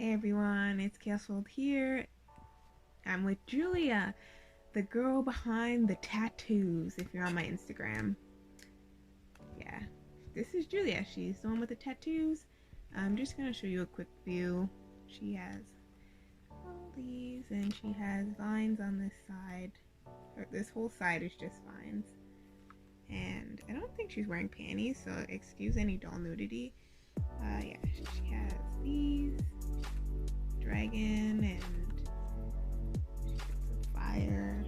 Hey everyone, it's Caswold here. I'm with Julia, the girl behind the tattoos, if you're on my Instagram. Yeah, this is Julia. She's the one with the tattoos. I'm just going to show you a quick view. She has all these, and she has vines on this side. This whole side is just vines. And I don't think she's wearing panties, so excuse any doll nudity. Yeah, she has these. Dragon and fire,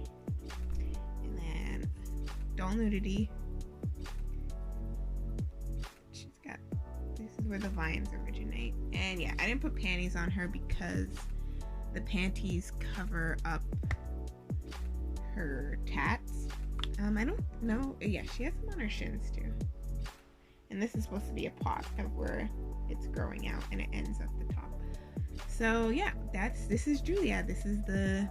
and then doll nudity. She's got, this is where the vines originate, and yeah, I didn't put panties on her because the panties cover up her tats. I don't know. Yeah, she has them on her shins too, and this is supposed to be a pot of where it's growing out and it ends at the top. So yeah, this is Julia. This is the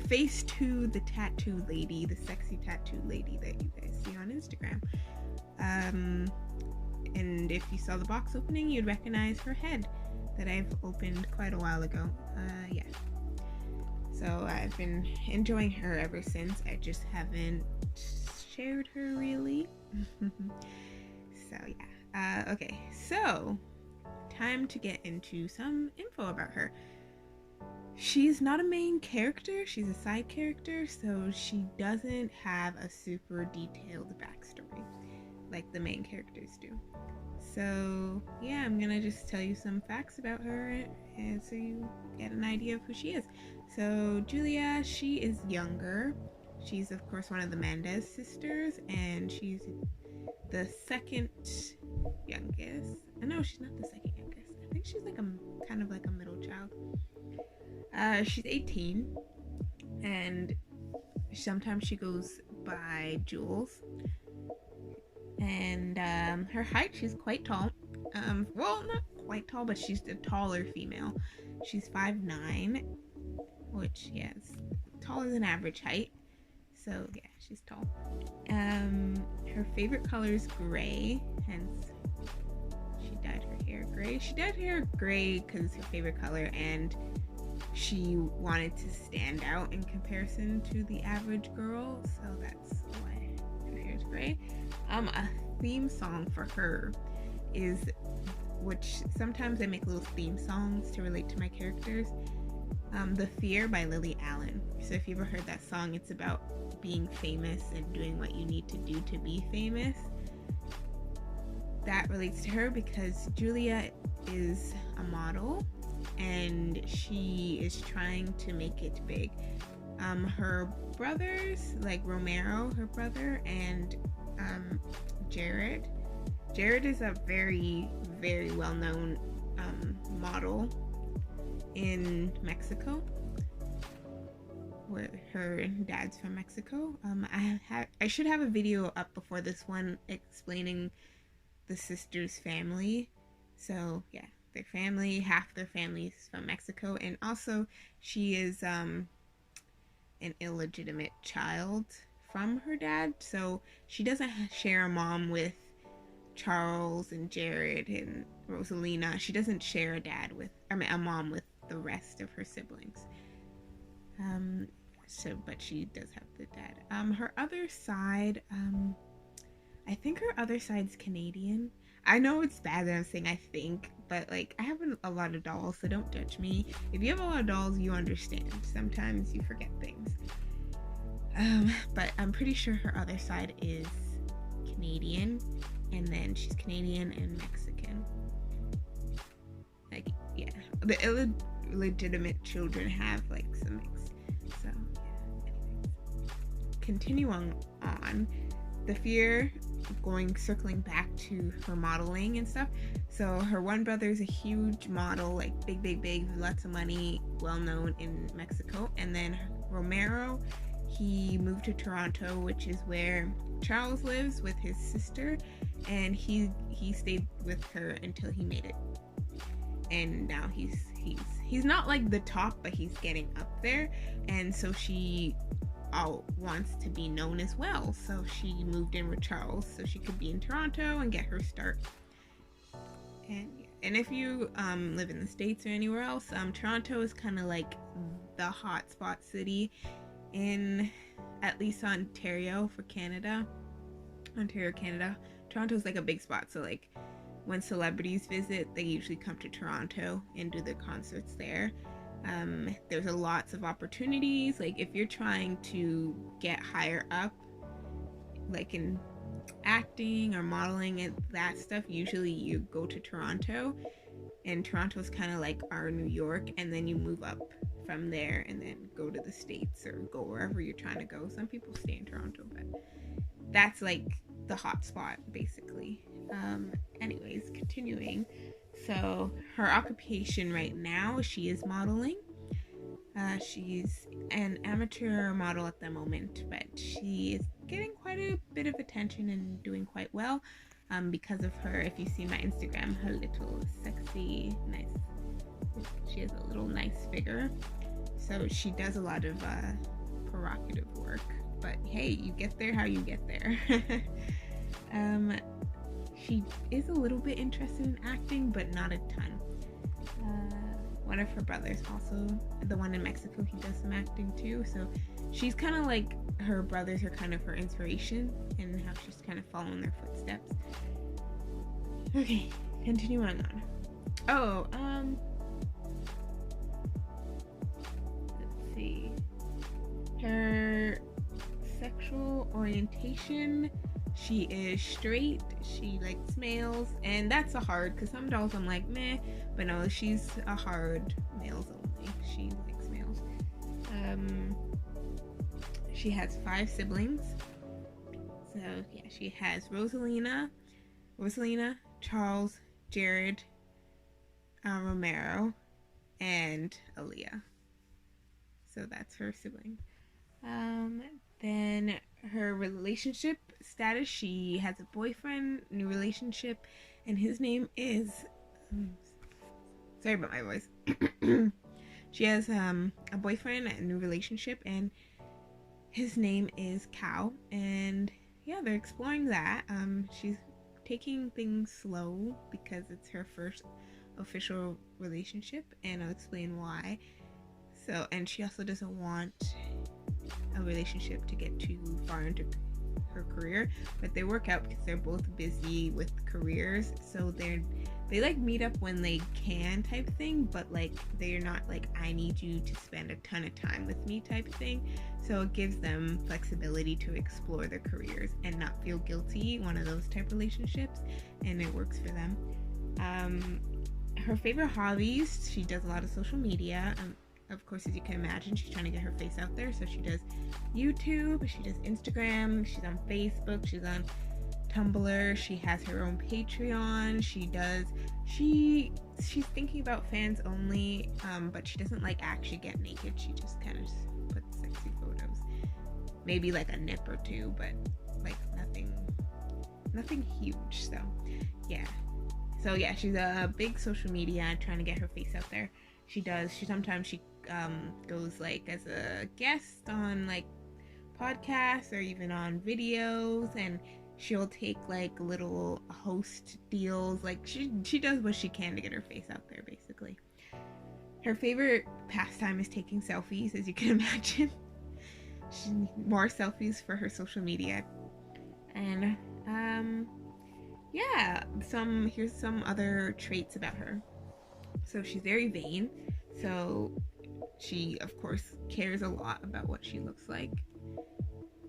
face to the tattoo lady, the sexy tattoo lady that you guys see on Instagram. And if you saw the box opening, you'd recognize her head that I've opened quite a while ago. Yeah. So I've been enjoying her ever since. I just haven't shared her really. So yeah. Okay, so time to get into some info about her. She's not a main character, she's a side character, so she doesn't have a super detailed backstory like the main characters do. So yeah, I'm gonna just tell you some facts about her and so you get an idea of who she is. So Julia, she is younger. She's of course one of the Mendez sisters, and she's the second youngest. No, she's not the second youngest. I think she's like a kind of like a middle child. She's 18, and sometimes she goes by Jules. And her height, she's quite tall. Well, not quite tall, but she's a taller female. She's 5'9", which is taller than average height. So yeah, she's tall. Her favorite color is gray, hence she dyed her hair gray. She dyed her hair gray because it's her favorite color, and she wanted to stand out in comparison to the average girl, so that's why her hair is gray. A theme song for her is, which sometimes I make little theme songs to relate to my characters. The Fear by Lily Allen. So if you've ever heard that song, it's about being famous and doing what you need to do to be famous. That relates to her because Julia is a model and she is trying to make it big. Her brothers, like Romero, her brother, and Jared is a very, very well-known model in Mexico, where her dad's from Mexico. I should have a video up before this one explaining the sisters' family. So yeah, their family, half their family's from Mexico, and also she is an illegitimate child from her dad, so she doesn't share a mom with Charles and Jared and Rosalina. She doesn't share a mom with the rest of her siblings. But she does have the dad. Her other side, I think her other side's Canadian. I know it's bad that I'm saying I think, but like I have a lot of dolls, so don't judge me. If you have a lot of dolls, you understand. Sometimes you forget things. But I'm pretty sure her other side is Canadian, and then she's Canadian and Mexican. Like, yeah, the illegitimate children have like some mix. So yeah. Continuing on, the Fear, circling back to her modeling and stuff. So her one brother is a huge model, like big, lots of money, well known in Mexico. And then Romero, he moved to Toronto, which is where Charles lives with his sister, and he stayed with her until he made it. And now he's not like the top, but he's getting up there, and so she wants to be known as well. So she moved in with Charles so she could be in Toronto and get her start. And yeah, and if you live in the States or anywhere else, Toronto is kind of like the hotspot city in at least Ontario for Canada. Ontario, Canada. Toronto's like a big spot, so like when celebrities visit, they usually come to Toronto and do their concerts there. There's lots of opportunities. Like if you're trying to get higher up, like in acting or modeling and that stuff, usually you go to Toronto, and Toronto's kind of like our New York, and then you move up from there and then go to the States or go wherever you're trying to go. Some people stay in Toronto, but that's like the hot spot basically. Anyways, continuing. So her occupation right now, she is modeling. She's an amateur model at the moment, but she is getting quite a bit of attention and doing quite well because of her, if you see my Instagram, her little sexy, nice, she has a little nice figure. So she does a lot of provocative work, but hey, you get there how you get there. She is a little bit interested in acting, but not a ton. One of her brothers also, the one in Mexico, he does some acting too. So she's kind of like, her brothers are kind of her inspiration and how she's kind of following their footsteps. Okay, continuing on. Oh, let's see. Her sexual orientation, she is straight, she likes males, and that's a hard, because some dolls I'm like, meh, but no, she's a hard males only. She likes males. She has 5 siblings. So yeah, she has Rosalina, Charles, Jared, Romero, and Aaliyah. So that's her sibling. Then her relationship status, she has a boyfriend, new relationship, and his name is, sorry about my voice. She has a boyfriend, a new relationship, and his name is Cal, and yeah, they're exploring that. She's taking things slow because it's her first official relationship, and I'll explain why. So, and she also doesn't want a relationship to get too far into her career, but they work out because they're both busy with careers, so they like meet up when they can type thing, but like they're not like, I need you to spend a ton of time with me type thing. So it gives them flexibility to explore their careers and not feel guilty, one of those type relationships, and it works for them. Her favorite hobbies, she does a lot of social media. Of course, as you can imagine, she's trying to get her face out there, so she does YouTube, she does Instagram, she's on Facebook, she's on Tumblr, she has her own Patreon, she's thinking about fans only, but she doesn't like actually get naked, she just kind of puts sexy photos, maybe like a nip or two, but like nothing huge. So yeah, she's a big social media, trying to get her face out there. She sometimes goes like as a guest on like podcasts or even on videos, and she'll take like little host deals. Like she does what she can to get her face out there basically. Her favorite pastime is taking selfies, as you can imagine. She needs more selfies for her social media. And here's some other traits about her. So she's very vain. So she, of course, cares a lot about what she looks like,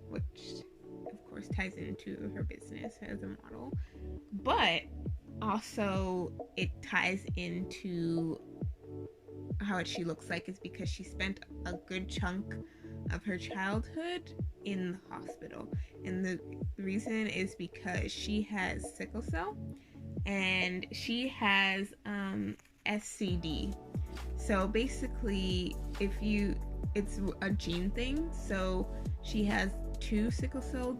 which, of course, ties into her business as a model. But also, it ties into how she looks like is because she spent a good chunk of her childhood in the hospital. And the reason is because she has sickle cell and she has SCD. So basically, it's a gene thing. So she has 2 sickle cell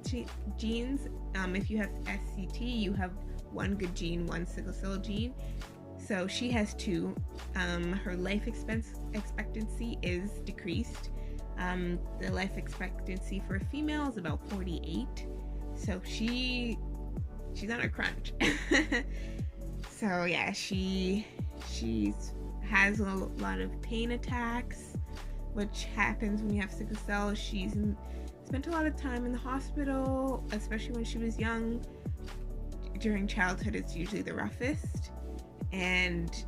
genes. If you have SCT, you have 1 good gene, 1 sickle cell gene. So she has 2. Her life expectancy is decreased. The life expectancy for a female is about 48. So she's on a crunch. So yeah, she's has a lot of pain attacks, which happens when you have sickle cell. She's spent a lot of time in the hospital, especially when she was young. During childhood, it's usually the roughest, and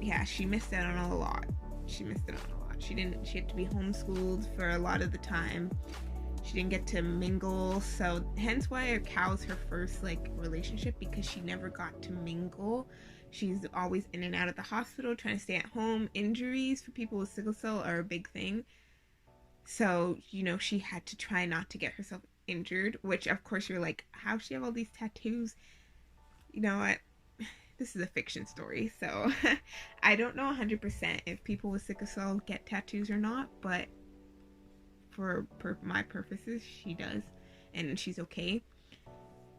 yeah, she missed out on a lot. She had to be homeschooled for a lot of the time. She didn't get to mingle, so hence why a cow's her first like relationship, because she never got to mingle. She's always in and out of the hospital, trying to stay at home. Injuries for people with sickle cell are a big thing. So, she had to try not to get herself injured, which of course you're like, how does she have all these tattoos? You know what? This is a fiction story, so I don't know 100% if people with sickle cell get tattoos or not, but for my purposes, she does, and she's okay.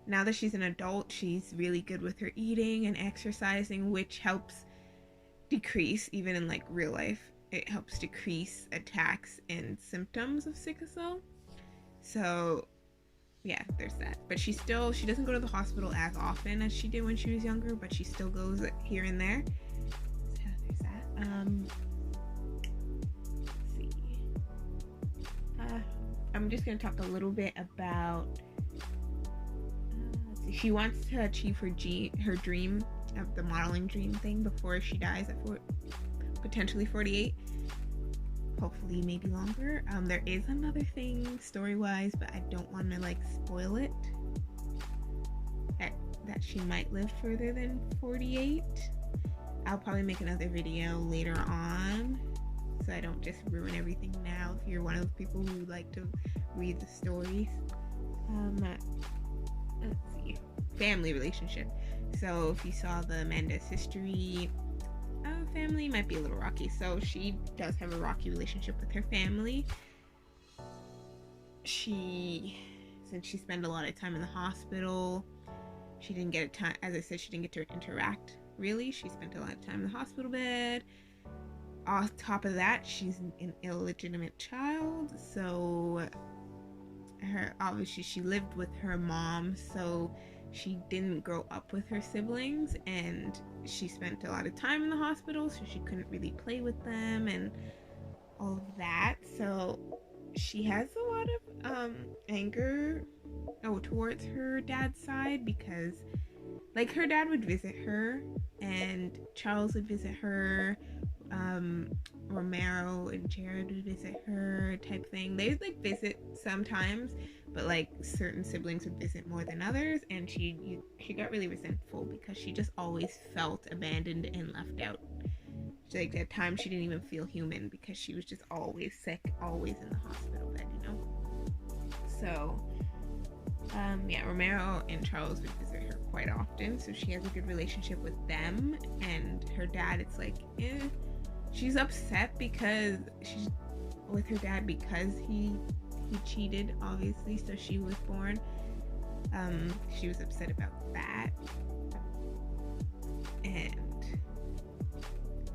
Now that she's an adult, she's really good with her eating and exercising, which helps decrease, even in like real life, it helps decrease attacks and symptoms of sickle cell. So yeah, there's that. But she doesn't go to the hospital as often as she did when she was younger, but she still goes here and there. So there's that. Let's see. I'm just gonna talk a little bit about. She wants to achieve her dream of the modeling dream thing before she dies at potentially 48. Hopefully maybe longer. There is another thing story-wise, but I don't want to like spoil it, that she might live further than 48. I'll probably make another video later on, so I don't just ruin everything now if you're one of the people who like to read the stories. Let's see. Family relationship. So if you saw the Amanda's history, family might be a little rocky. So she does have a rocky relationship with her family. Since she spent a lot of time in the hospital, she didn't get time, as I said, she didn't get to interact really. She spent a lot of time in the hospital bed. On top of that, she's an illegitimate child, so obviously she lived with her mom, so she didn't grow up with her siblings, and she spent a lot of time in the hospital, so she couldn't really play with them and all of that. So she has a lot of anger towards her dad's side, because like her dad would visit her and Charles would visit her, Romero and Jared would visit her, type thing. They would like visit sometimes, but like certain siblings would visit more than others, and she got really resentful because she just always felt abandoned and left out. Like at times she didn't even feel human because she was just always sick, always in the hospital bed, So Romero and Charles would visit her quite often, so she has a good relationship with them. And her dad, it's like, she's upset because she's with her dad because he cheated, obviously, so she was born. She was upset about that, and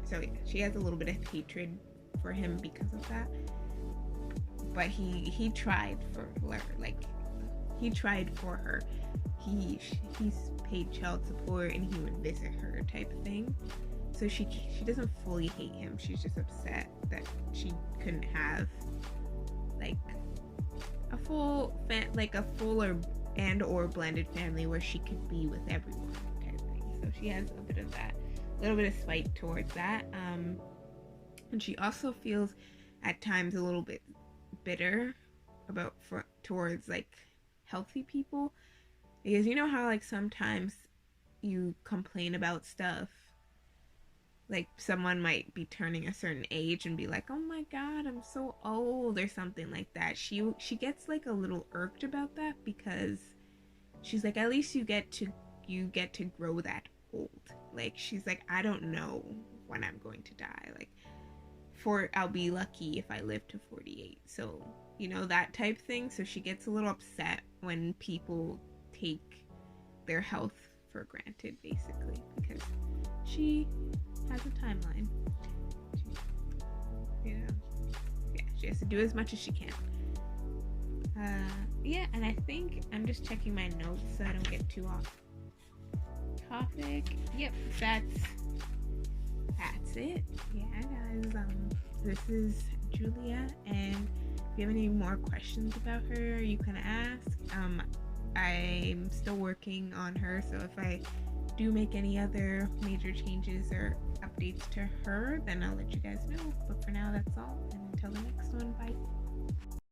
so yeah, she has a little bit of hatred for him because of that. But he tried for her, like he tried for her. He's paid child support and he would visit her, type of thing. So she doesn't fully hate him. She's just upset that she couldn't have like a full or blended family where she could be with everyone, type of thing. So she has a bit of that, a little bit of spite towards that. And she also feels at times a little bit bitter towards like healthy people, because you know how like sometimes you complain about stuff, like someone might be turning a certain age and be like, oh my god, I'm so old, or something like that. She gets like a little irked about that, because she's like, at least you get to grow that old. Like she's like, I don't know when I'm going to die, like I'll be lucky if I live to 48. So that type thing. So she gets a little upset when people take their health for granted, basically, because she has a timeline. She has to do as much as she can. And I think I'm just checking my notes so I don't get too off topic, yep, that's it. Yeah, guys. This is Julia, and if you have any more questions about her, you can ask. I'm still working on her, so if I do make any other major changes or updates to her, then I'll let you guys know. But for now, that's all, and until the next one, bye.